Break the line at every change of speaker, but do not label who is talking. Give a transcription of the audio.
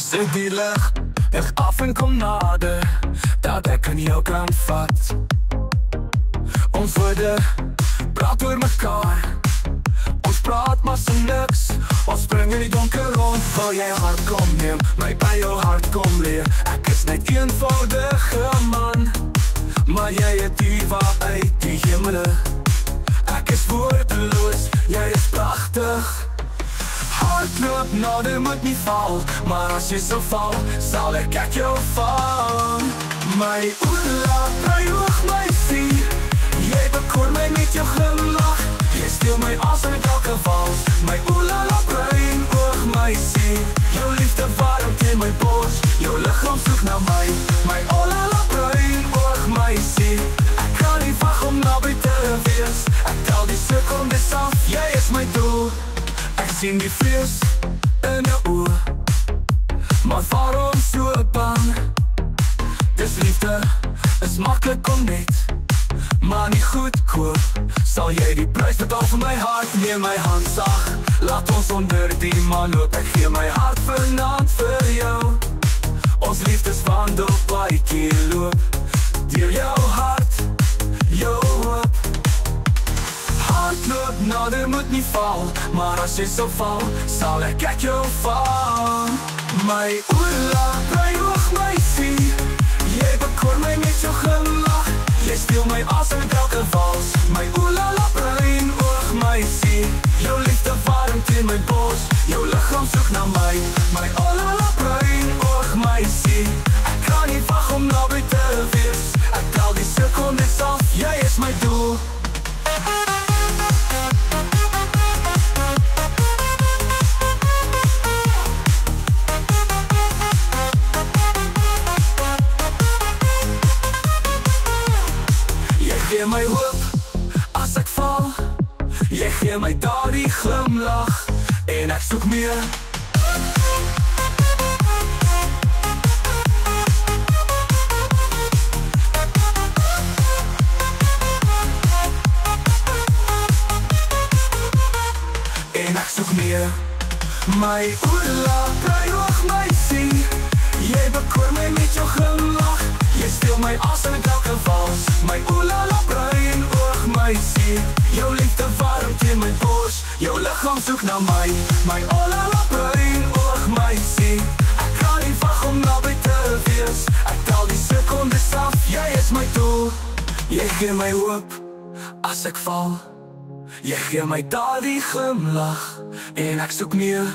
Sit die lig, lig af en kom nader, dat ek in jou kan vat. Ons woorde praat oor mekaar, ons praat maar so niks. Ons spring in die donker rond, wil jy hart kom neem, my by jou hart kom leer. Ek is net eenvoudige man, maar jy het diva uit die hemele. Ek is woordeloos, jy is pragtig. Hardloop nader, moet nie val, maar as jy so val, sal ek jou vang. My oela, bruihoog my vier, jy bekoor my met jou glimlach. Jy steel my asem met elke vals. My oela, bruihoog my vier, jou liefde warm teen my bors, jou lichaam soek na my. My oela, bruihoog my vier, ek kan nie wag om naby te wees. Ek tel die sekondes af, jy is my doel. Ek sien die vrees in jou oor, maar waarom so bang? Dis liefde, is makkelijk om net, maar nie goedkoop. Sal jy die prijs betaal vir my hart? Neem my hand sag, laat ons onder die maan loop. Ek gee my hart vanaand vir jou. Ons liefdeswandel paadjie loop, deur jou hart, jou hoop. Hardloop nader, moet nie val, maar as jy so val, sal ek jou vang. My oela, bruihoog my vier, jy bekoor my met jou glimlach. Jy steel my asem met elke vals. My oela, bruihoog my vier, jou liefde warm teen my bors, jou lichaam soek na my. My oela, bruihoog my vier, ek kan nie wag om naby te wees. Ek tel die sekondes af, jy is my doel. Jy gee my hoop as ek val, jy gee my daardie glimlach, en ek soek meer. En ek soek meer. My oela, bruihoog my vier, jy bekoor my met jou glimlach. Jy steel my asem met elke vals. My oela, bruihoog my vier, jou liefde warm teen my bors, jou lichaam soek na my. My oela, bruihoog my vier, ek kan nie wag om naby te wees. Ek tel die sekondes af, jy is my doel. Jy gee my hoop as ek val, jy gee my daardie glimlach, en ek soek meer.